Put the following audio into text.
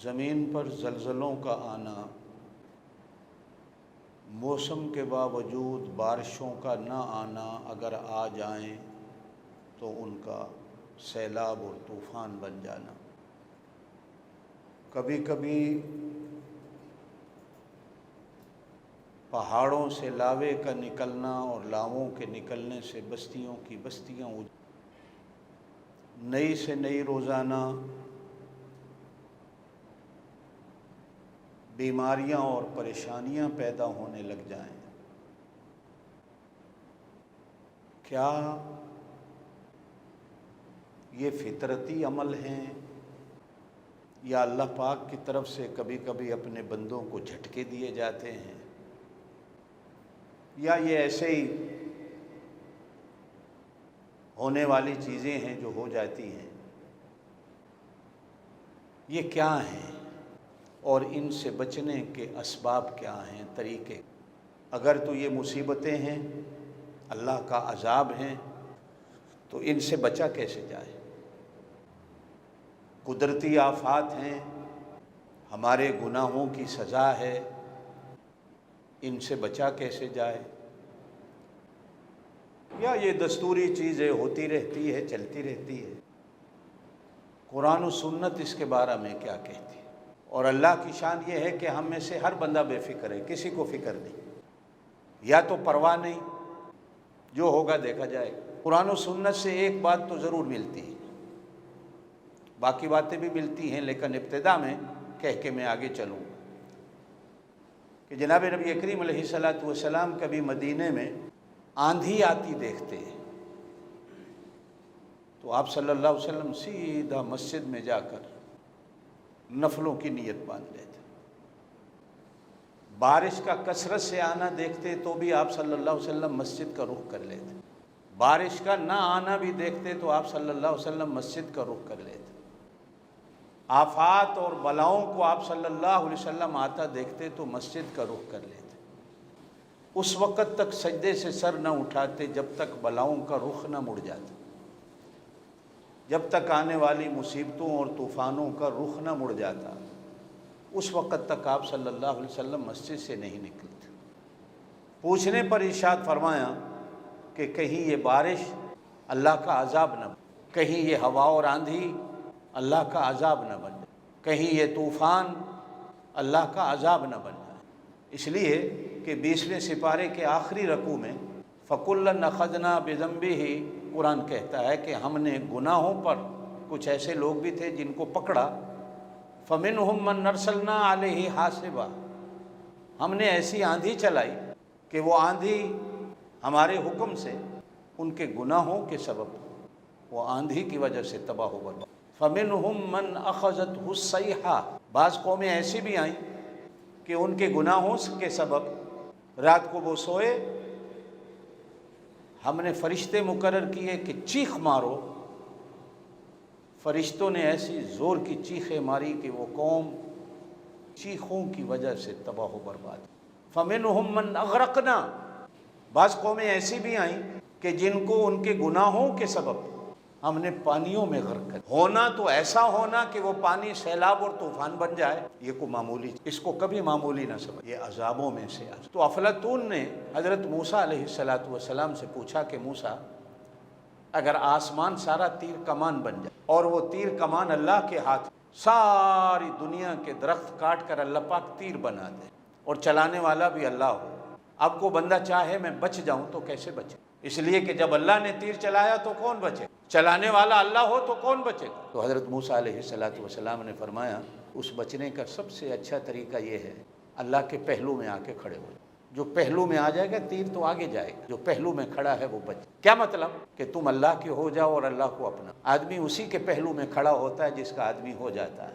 زمین پر زلزلوں کا آنا، موسم کے باوجود بارشوں کا نہ آنا، اگر آ جائیں تو ان کا سیلاب اور طوفان بن جانا۔ کبھی کبھی پہاڑوں سے لاوے کا نکلنا اور لاووں کے نکلنے سے بستیوں کی بستیاں نئی سے نئی روزانہ بیماریاں اور پریشانیاں پیدا ہونے لگ جائیں۔ کیا یہ فطرتی عمل ہیں یا اللہ پاک کی طرف سے کبھی کبھی اپنے بندوں کو جھٹکے دیے جاتے ہیں، یا یہ ایسے ہی ہونے والی چیزیں ہیں جو ہو جاتی ہیں؟ یہ کیا ہیں اور ان سے بچنے کے اسباب کیا ہیں، طریقے؟ اگر تو یہ مصیبتیں ہیں، اللہ کا عذاب ہیں، تو ان سے بچا کیسے جائے؟ قدرتی آفات ہیں، ہمارے گناہوں کی سزا ہے، ان سے بچا کیسے جائے؟ یا یہ دستوری چیزیں ہوتی رہتی ہے، چلتی رہتی ہے؟ قرآن و سنت اس کے بارے میں کیا کہتی ہے؟ اور اللہ کی شان یہ ہے کہ ہم میں سے ہر بندہ بے فکر ہے، کسی کو فکر نہیں، یا تو پرواہ نہیں، جو ہوگا دیکھا جائے گا۔ قرآن و سنت سے ایک بات تو ضرور ملتی ہے، باقی باتیں بھی ملتی ہیں، لیکن ابتدا میں کہہ کے میں آگے چلوں کہ جناب نبی کریم علیہ السلام کبھی مدینے میں آندھی آتی دیکھتے ہیں تو آپ صلی اللہ علیہ وسلم سیدھا مسجد میں جا کر نفلوں کی نیت باندھ لیتے۔ بارش کا کثرت سے آنا دیکھتے تو بھی آپ صلی اللہ علیہ وسلم مسجد کا رخ کر لیتے۔ بارش کا نہ آنا بھی دیکھتے تو آپ صلی اللہ علیہ وسلم مسجد کا رخ کر لیتے۔ آفات اور بلاؤں کو آپ صلی اللہ علیہ وسلم آتا دیکھتے تو مسجد کا رخ کر لیتے۔ اس وقت تک سجدے سے سر نہ اٹھاتے جب تک بلاؤں کا رخ نہ مڑ جاتا، جب تک آنے والی مصیبتوں اور طوفانوں کا رخ نہ مڑ جاتا، اس وقت تک آپ صلی اللہ علیہ وسلم مسجد سے نہیں نکلتے۔ پوچھنے پر ارشاد فرمایا کہ کہیں یہ بارش اللہ کا عذاب نہ بن، کہیں یہ ہوا اور آندھی اللہ کا عذاب نہ بن جائے، کہیں یہ طوفان اللہ کا عذاب نہ بن جائے۔ اس لیے کہ 20ویں سپارے کے آخری رکوع میں فَكُلًّا أَخَذْنَا بِذَنبِهِ قرآن کہتا ہے کہ ہم نے گناہوں پر، کچھ ایسے لوگ بھی تھے جن کو پکڑا، فَمِنْهُمْ مَنْ أَرْسَلْنَا عَلَيْهِ حَاصِبًا، ہم نے ایسی آندھی چلائی کہ وہ آندھی ہمارے حکم سے ان کے گناہوں کے سبب وہ آندھی کی وجہ سے تباہ و برباد۔ فَمِنْهُمْ مَنْ أَخَذَتْهُ الصَّيْحَةُ، بعض قومیں ایسی بھی آئیں کہ ان کے گناہوں کے سبب رات کو وہ سوئے، ہم نے فرشتے مقرر کیے کہ چیخ مارو، فرشتوں نے ایسی زور کی چیخیں ماری کہ وہ قوم چیخوں کی وجہ سے تباہ و برباد۔ فَمِنْهُمْ مَنْ أَغْرَقْنَا، بعض قومیں ایسی بھی آئیں کہ جن کو ان کے گناہوں کے سبب ہم نے پانیوں میں غرق کر۔ ہونا تو ایسا ہونا کہ وہ پانی سیلاب اور طوفان بن جائے، یہ کو معمولی، اس کو کبھی معمولی نہ سمجھ، یہ عذابوں میں سے تو افلاطون نے حضرت موسیٰ علیہ السلام سے پوچھا کہ موسیٰ، اگر آسمان سارا تیر کمان بن جائے اور وہ تیر کمان اللہ کے ہاتھ، ساری دنیا کے درخت کاٹ کر اللہ پاک تیر بنا دے اور چلانے والا بھی اللہ ہو، اب کو بندہ چاہے میں بچ جاؤں تو کیسے بچے؟ اس لیے کہ جب اللہ نے تیر چلایا تو کون بچے؟ چلانے والا اللہ ہو تو کون بچے گا؟ تو حضرت موسیٰ علیہ السلام نے فرمایا اس بچنے کا سب سے اچھا طریقہ یہ ہے اللہ کے پہلو میں آ کے کھڑے ہو۔ جو پہلو میں آ جائے گا تیر تو آگے جائے گا، جو پہلو میں کھڑا ہے وہ بچے۔ کیا مطلب؟ کہ تم اللہ کے ہو جاؤ اور اللہ کو اپنا۔ آدمی اسی کے پہلو میں کھڑا ہوتا ہے جس کا آدمی ہو جاتا ہے۔